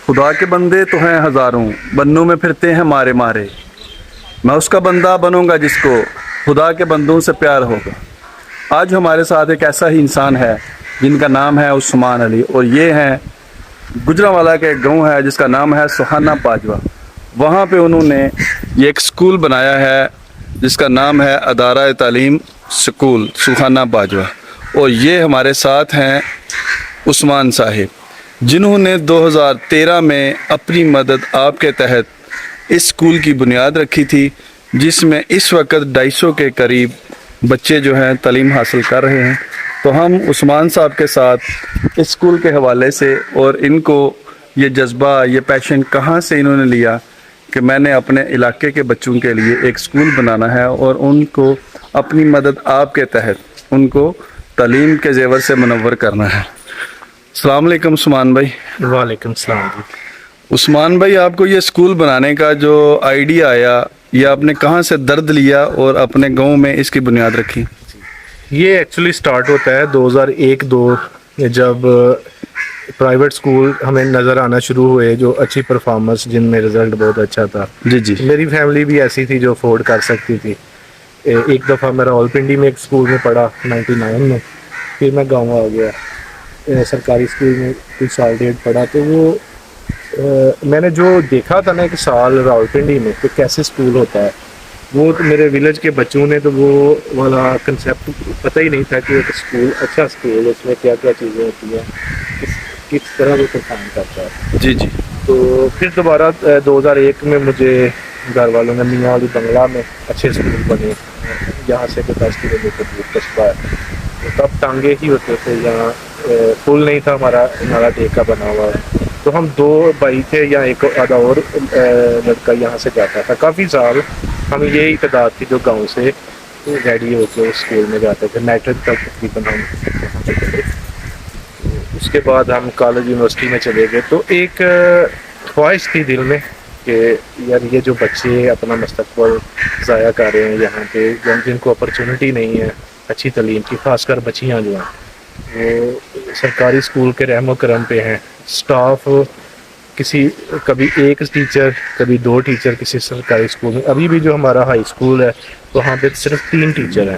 خدا کے بندے تو ہیں ہزاروں، بنوں میں پھرتے ہیں مارے مارے، میں اس کا بندہ بنوں گا جس کو خدا کے بندوں سے پیار ہوگا۔ آج ہمارے ساتھ ایک ایسا ہی انسان ہے جن کا نام ہے عثمان علی، اور یہ ہیں گجرانوالہ کا ایک گاؤں ہے جس کا نام ہے سوہانہ باجوہ۔ وہاں پہ انہوں نے یہ ایک سکول بنایا ہے جس کا نام ہے ادارہ تعلیم سکول سوہانہ باجوہ، اور یہ ہمارے ساتھ ہیں عثمان صاحب جنہوں نے 2013 میں اپنی مدد آپ کے تحت اس سکول کی بنیاد رکھی تھی، جس میں اس وقت 250 کے قریب بچے جو ہیں تعلیم حاصل کر رہے ہیں۔ تو ہم عثمان صاحب کے ساتھ اس سکول کے حوالے سے اور ان کو یہ جذبہ، یہ پیشن کہاں سے انہوں نے لیا کہ میں نے اپنے علاقے کے بچوں کے لیے ایک سکول بنانا ہے اور ان کو اپنی مدد آپ کے تحت ان کو تعلیم کے زیور سے منور کرنا ہے۔ السلام علیکم عثمان بھائی۔ وعلیکم السلام جی۔ عثمان بھائی، آپ کو یہ سکول بنانے کا جو آئیڈیا آیا، یہ آپ نے کہاں سے درد لیا اور اپنے گاؤں میں اس کی بنیاد رکھی؟ یہ ایکچولی سٹارٹ ہوتا ہے 2001-2 جب پرائیویٹ سکول ہمیں نظر آنا شروع ہوئے، جو اچھی پرفارمنس جن میں رزلٹ بہت اچھا تھا۔ جی جی۔ میری فیملی بھی ایسی تھی جو افورڈ کر سکتی تھی۔ ایک دفعہ میں راولپنڈی میں ایک سکول میں پڑھا 99 میں، پھر میں گاؤں آ گیا سرکاری سکول میں کچھ سال ڈیڑھ پڑھا۔ تو وہ میں نے جو دیکھا تھا نا ایک سال راولپنڈی میں کہ کیسے سکول ہوتا ہے، وہ تو میرے ولیج کے بچوں نے تو وہ والا کنسیپٹ پتہ ہی نہیں تھا کہ ایک سکول اچھا سکول، اس میں کیا کیا چیزیں ہوتی ہیں، کس طرح وہ پرفارم کرتا ہے۔ جی جی۔ تو پھر دوبارہ 2001 میں مجھے گھر والوں نے میاں علی بنگلہ میں اچھے سکول بنے، یہاں سے 10 کلومیٹر دور قصبہ ہے، تو تب ٹانگے ہی ہوتے تھے، یہاں پل نہیں تھا ہمارا ٹیکا بنا ہوا ہے۔ تو ہم 2 بھائی تھے، یا ایک آدھا اور لڑکا یہاں سے جاتا تھا۔ کافی سال ہم یہی تعداد تھی جو گاؤں سے ریڈی ہو کے اسکول میں جاتے تھے، میٹرک تک تقریباً ہم وہاں پہ چلے۔ اس کے بعد ہم کالج یونیورسٹی میں چلے گئے، تو ایک خواہش تھی دل میں کہ یار یہ جو بچے اپنا مستقبل ضائع کر رہے ہیں یہاں پہ، جن کو اپرچونٹی نہیں ہے اچھی تعلیم کی، خاص کر بچیاں جو ہیں وہ سرکاری اسکول کے رحم و کرم پہ ہیں، سٹاف کبھی ایک ٹیچر کبھی 2 ٹیچر کسی سرکاری اسکول میں۔ ابھی بھی جو ہمارا ہائی اسکول ہے وہاں پہ صرف 3 ٹیچر ہیں،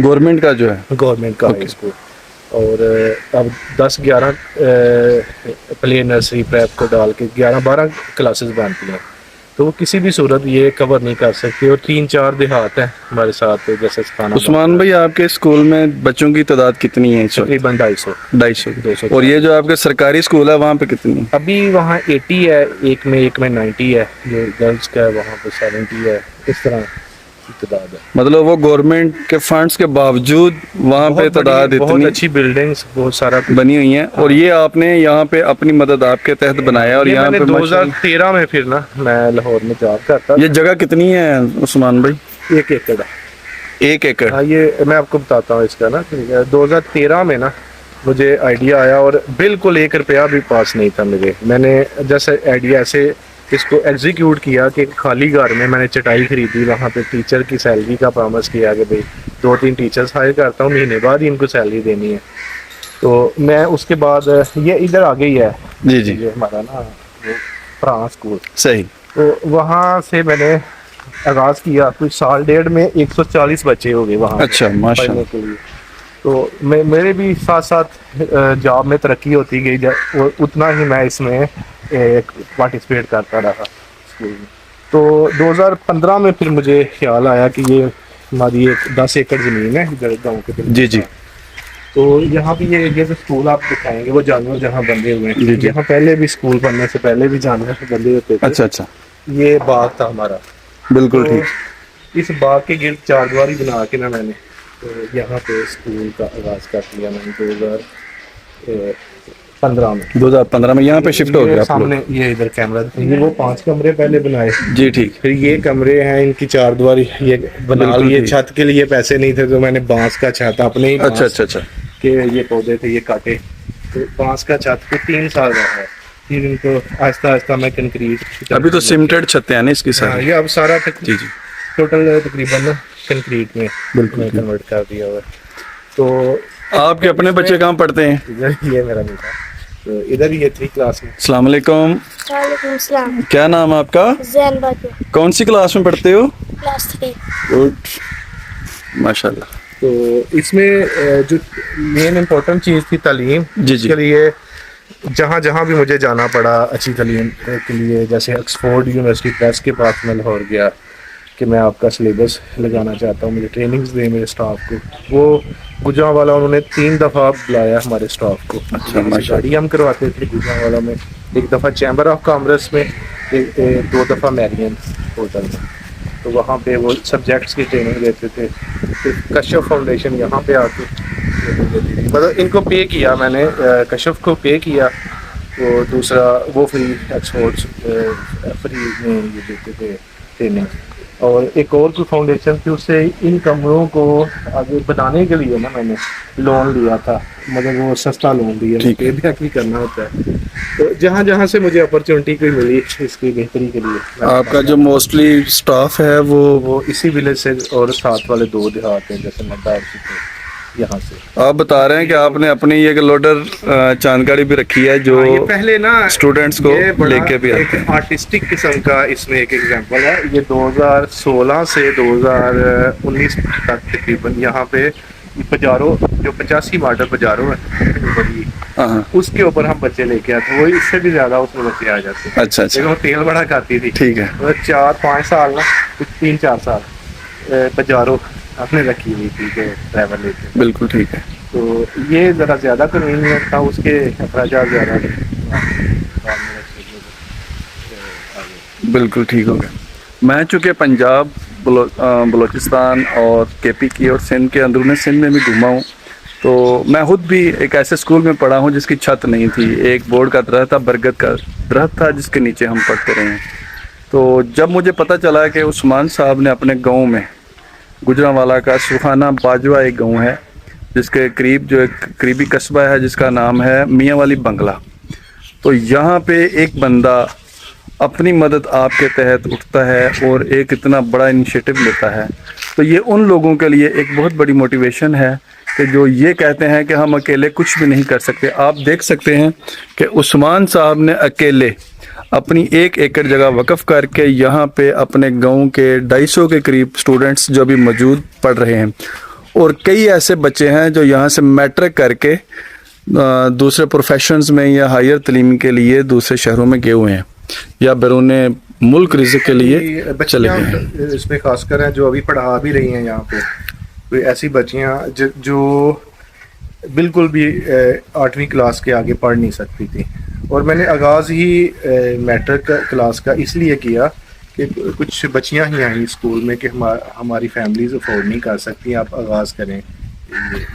گورنمنٹ کا جو ہے، گورنمنٹ کا ہائی اسکول۔ اور اب 10-11 پلے نرسری پریپ کو ڈال کے 11-12 کلاسز بنتی ہیں، تو وہ کسی بھی صورت یہ کور نہیں کر سکتی۔ اور 3-4 دیہات ہیں ہمارے ساتھ، جیسے عثمان بھائی آپ کے اسکول میں بچوں کی تعداد کتنی ہے؟ تقریباً 250 اور یہ جو آپ کے سرکاری اسکول ہے وہاں پہ کتنی ہے؟ ابھی وہاں 80 ہے، ایک میں 90 ہے، جو گرلس کا ہے وہاں پہ 70 ہے، اس طرح کی تعداد ہے۔ مطلب وہ گورنمنٹ کے فنڈز کے باوجود وہاں پہ تعداد بہت اتنی اچھی بلڈنگز، بہت سارا بنی ہوئی ہیں، اور یہ آپ نے یہاں پہ اپنی مدد آپ کے تحت بنایا، اور یہاں میں پہ 2013 میں پھر نا میں لاہور میں جاب کرتا۔ یہ جگہ کتنی ہے عثمان بھائی؟ 1 ایکڑ ہے۔ 1 ایکڑ؟ ہاں، یہ میں آپ کو بتاتا ہوں اس کا نا، 2013 میں نا مجھے آئیڈیا آیا، اور بالکل 1 روپیہ بھی پاس نہیں تھا میرے۔ میں نے جیسے آئیڈیا ایسے اس کو ایگزیکیوٹ کیا کہ خالی گھر میں نے چٹائی خریدی، وہاں پہ ٹیچر کی سیلری کا پرامس کیا کہ بھائی 2-3 ٹیچرز ہائر کرتا ہوں، مہینے بعد ہی ان کو سیلری دینی ہے۔ تو میں اس کے بعد یہ ادھر آ گئی ہے، جی جی، یہ ہمارا نا وہ پرانا اسکول، صحیح۔ تو وہاں سے میں نے آغاز کیا، کچھ سال ڈیڑھ میں 140 بچے ہو گئے وہاں اچھا، ماشاء پڑھنے اللہ۔ کے لیے۔ تو میرے بھی ساتھ ساتھ جاب میں ترقی ہوتی گئی، اور اتنا ہی میں اس میں پارٹیسپیٹ کرتا رہا اسکول میں۔ تو 2015 میں پھر مجھے خیال آیا کہ یہ ہماری ایک 10 ایکڑ زمین ہے ادھر گاؤں کے جی جی۔ تو یہاں بھی یہ جو اسکول آپ دکھائیں گے وہ جانور جہاں بندے ہوئے ہیں، جی جی۔ یہاں پہلے بھی اسکول بننے سے پہلے بھی جانور بندے ہوتے تھے۔ اچھا اچھا، یہ باغ تھا ہمارا، بالکل تو ٹھیک۔ اس باغ کے گرد 4 دیواری بنا کے نا میں نے یہاں پہ اسکول کا آغاز کر دیا میں نے 2015 میں۔ 2015 میں یہاں پہ شفٹ ہو گیا آپ لوگ؟ سامنے یہ ادھر کیمرہ دکھیں گے، وہ 5 کمرے پہلے بنائے۔ جی ٹھیک۔ پھر یہ کمرے ہیں، ان کی 4 دیواری یہ بنا بالکل لیے۔ ٹھیک۔ چھت کے لیے پیسے نہیں تھے تو میں نے بانس کا چھت اپنے ہی اچھا اچھا اچھا، کہ یہ پودے تھے یہ کاٹے، تو بانس کا چھت کو 3 سال رہا ہے، پھر ان کو آہستہ آہستہ میں کنکریٹ۔ ابھی تو سیمنٹڈ چھتیں ہیں نا اس کی ساری؟ یہ اب سارا جی جی، ٹوٹل تقریباً کنکریٹ میں بالکل کنورٹ کر دیا ہوا ہے۔ تو آپ کے اپنے بچے کہاں پڑھتے ہیں؟ یہ میرا بیٹا، तो इधर ही है 3 क्लास में। अस्सलाम वालेकुम, वालेकुम सलाम। क्या नाम है आपका? जैन बाकी कौन सी क्लास में पढ़ते हो? क्लास 3। गुड, माशाल्लाह। तो इसमें जो मेन इम्पोर्टेंट चीज़ थी तालीम, जी, जी। के लिए जहाँ जहाँ भी मुझे जाना पड़ा अच्छी तालीम के लिए, जैसे ऑक्सफोर्ड यूनिवर्सिटी प्रेस के पास मैं लाहौर गया कि मैं आपका सिलेबस लगाना चाहता हूँ, मुझे ट्रेनिंग्स दें मेरे स्टाफ को। वो गुजरांवाला उन्होंने 3 दफ़ा बुलाया हमारे स्टाफ को। अच्छा, माशाल्लाह। गाड़ी हम करवाते थे गुजरांवाला में, एक दफ़ा चैम्बर ऑफ कॉमर्स में, 2 दफ़ा मैरियन होटल में। तो वहाँ पे वो सब्जेक्ट्स की ट्रेनिंग देते थे। फिर कश्यप फाउंडेशन यहाँ पे आके मतलब इनको पे किया मैंने, कश्यप को पे किया। वो दूसरा वो फ्री एक्सपोर्ट्स फ्री में ये देते थे ट्रेनिंग। और एक और कोई फाउंडेशन थी, उससे इन कमरों को आगे बनाने के लिए ना मैंने लोन लिया था, मतलब वो सस्ता लोन लिया, ठीक पे बैक भी करना होता है। तो जहाँ जहाँ से मुझे अपॉर्चुनिटी कोई मिली इसकी बेहतरी के लिए, आपका जो मोस्टली स्टाफ है वो इसी विलेज से और साथ वाले 2 देहात हैं जैसे नड्डा और सिद्धू, यहाँ से। आप बता रहे हैं कि आपने अपनी ये लोडर जानकारी भी रखी है जो ये पहले ना स्टूडेंट्स को ये बड़ा लेके भी आते एक हैं। आर्टिस्टिक किस्म का इसमें एक एग्जांपल है। ये 2016 से 2019 तक तकरीबन यहाँ पे पजारो, जो 85 मॉडल पजारो है बड़ी, हाँ, उसके ऊपर हम बच्चे लेके आते हैं। वो इससे भी ज्यादा उसमें बच्चे आ जाते हैं। अच्छा अच्छा, लेकिन वो तेल बड़ा खाती थी। ठीक है। मतलब 4-5 साल ना, 3-4 साल पजारो हमने रखी हुई थी कि ड्राइवर लेके। बिल्कुल ठीक है। तो ये ज़रा ज़्यादा कन्वीनियंट था, उसके अखराजात ज़्यादा थे। बिल्कुल ठीक हो गया। मैं चूँकि पंजाब, बलूचिस्तान और केपी की और सिंध के अंदरूनी सिंध में भी घूमा हूँ, तो मैं खुद भी एक ऐसे स्कूल में पढ़ा हूँ जिसकी छत नहीं थी। एक बोर्ड का दरख्त था, बरगद का दरख्त था, जिसके नीचे हम पढ़ते रहे हैं। तो जब मुझे पता चला कि उस्मान साहब ने अपने गांव में, गुजरांवाला का सुखाना बाजवा एक गांव है जिसके करीब जो एक करीबी कस्बा है जिसका नाम है मियाँ वाली बंगला, तो यहाँ पे एक बंदा अपनी मदद आपके तहत उठता है और एक इतना बड़ा इनिशिएटिव लेता है, तो ये उन लोगों के लिए एक बहुत बड़ी मोटिवेशन है कि जो ये कहते हैं कि हम अकेले कुछ भी नहीं कर सकते। आप देख सकते हैं कि उस्मान साहब ने अकेले अपनी 1 एकड़ जगह वक़्फ़ करके यहाँ पे अपने गांव के 250 के करीब स्टूडेंट्स जो भी मौजूद पढ़ रहे हैं, और कई ऐसे बच्चे हैं जो यहाँ से मैट्रिक करके दूसरे प्रोफेशंस में या हायर तलीम के लिए दूसरे शहरों में गए हुए हैं या बैरून मुल्क रिज़्क़ के लिए चले गए हैं। इसमें खासकर हैं जो अभी पढ़ा भी रही हैं यहाँ पे, कोई ऐसी बच्चियाँ जो बिल्कुल भी 8वीं क्लास के आगे पढ़ नहीं सकती थी। और मैंने आगाज़ ही मैट्रिक क्लास का इसलिए किया कि कुछ बच्चियां ही आई स्कूल में कि हमारी फैमिलीज अफोर्ड नहीं कर सकती, आप आगाज़ करें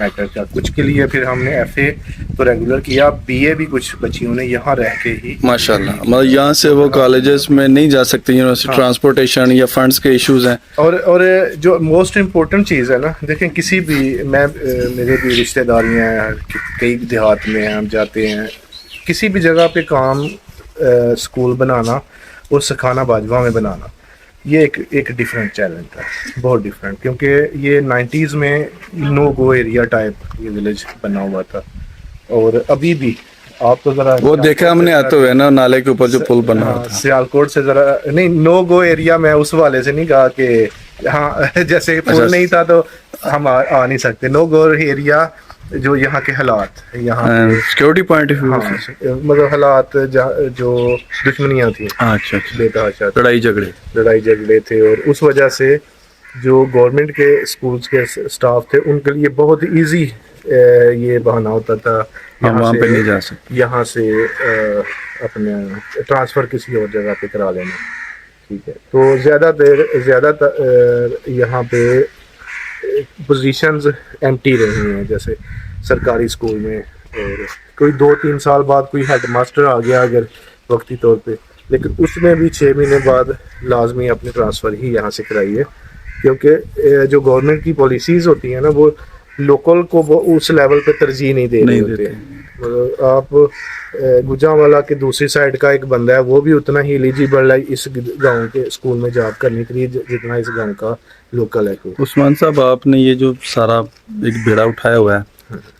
मैट्रिक का। कुछ के लिए फिर हमने FA तो रेगुलर किया, BA भी कुछ बच्चियों ने यहाँ रह के ही माशाल्लाह। मतलब यहाँ से वो कॉलेजेस में नहीं जा सकती, यूनिवर्सिटी ट्रांसपोर्टेशन या फंड्स के इश्यूज हैं। और जो मोस्ट इम्पोर्टेंट चीज़ है ना, देखें किसी भी मेरे भी रिश्तेदारियाँ हैं, कई देहात में हम जाते हैं, किसी भी जगह पे काम स्कूल बनाना और सिखाना बाजवा में बनाना, ये एक डिफरेंट चैलेंज था, बहुत डिफरेंट। क्योंकि ये 90s में नो गो एरिया टाइप ये विलेज बना हुआ था। और अभी भी आप तो ज़रा वो देखा हमने आते हुए ना, नाले के ऊपर जो पुल बना हुआ था। सियालकोट से ज़रा नहीं, नो गो एरिया मैं उस वाले से नहीं कहा कि हाँ जैसे पुल नहीं था तो हम आ नहीं सकते। नो गो एरिया जो यहाँ के हालात, यहाँ सिक्योरिटी पॉइंट ऑफ व्यू, मतलब हालात जो दुश्मनियाँ थी, अच्छा बेतहाशा लड़ाई झगड़े थे, और उस वजह से जो गवर्नमेंट के स्कूल्स के स्टाफ थे उनके लिए बहुत इजी ये बहाना होता था वहाँ पे नहीं जा सकते, यहाँ से अपने ट्रांसफ़र किसी और जगह पे करा लेना। ठीक है, तो ज़्यादातर यहाँ पे पोजीशंस एम्प्टी रही हैं, जैसे सरकारी स्कूल में। और कोई 2-3 साल बाद कोई हेडमास्टर आ गया अगर वक्ती तौर पे, लेकिन उसने भी 6 महीने बाद लाजमी अपनी ट्रांसफ़र ही यहाँ से कराई है। क्योंकि जो गवर्नमेंट की पॉलिसीज़ होती हैं ना, वो लोकल को वो उस लेवल पे तरजीह नहीं दे रहे होते। मतलब आप गुजरांवाला के दूसरी साइड का एक बंदा है, वो भी उतना ही एलिजिबल है इस गांव के स्कूल में जॉब करने के लिए जितना इस गांव का लोकल है। उस्मान साहब, आपने ये जो सारा एक बेड़ा उठाया हुआ है,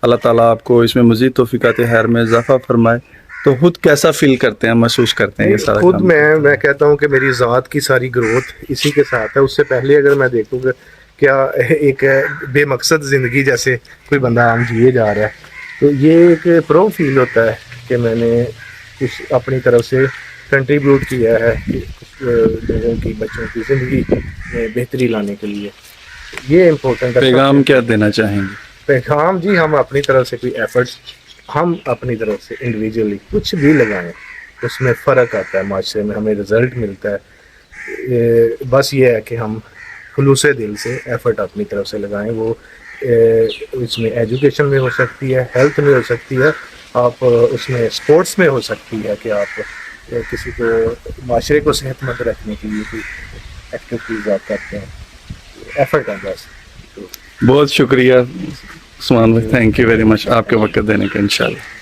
अल्लाह ताला आपको इसमें मज़ीद तौफ़ीक़ात खैर में इजाफ़ा फरमाए। तो खुद कैसा फील करते हैं, महसूस करते हैं ये सारा खुद काम? मैं कहता हूँ कि मेरी ज़ात की सारी ग्रोथ इसी के साथ है। उससे पहले अगर मैं देखूँ कि क्या एक बेमकसद ज़िंदगी जैसे कोई बंदा आम जिए जा रहा है, तो ये एक प्राउड फील होता है कि मैंने कुछ अपनी तरफ से कंट्रीब्यूट किया है कुछ लोगों की, बच्चों की ज़िंदगी में बेहतरी लाने के लिए। ये इम्पोर्टेंट है। पैगाम क्या देना चाहेंगे? पैगाम जी, हम अपनी तरफ से कोई एफर्ट्स, हम अपनी तरफ से इंडिविजुअली कुछ भी लगाएं, उसमें फ़र्क आता है, माशरे में हमें रिज़ल्ट मिलता है। बस ये है कि हम खुलूसे दिल से एफ़र्ट अपनी तरफ से लगाएं। वो इसमें एजुकेशन में हो सकती है, हेल्थ में हो सकती है, आप उसमें स्पोर्ट्स में हो सकती है कि आप किसी को माशरे को सेहतमंद रखने के लिए कोई एक्टिविटीज़ आप करते हैं। एफ़र्ट है बस। बहुत शुक्रिया उस्मान भाई, थैंक यू वेरी मच आपके वक्त देने का। इंशाल्लाह।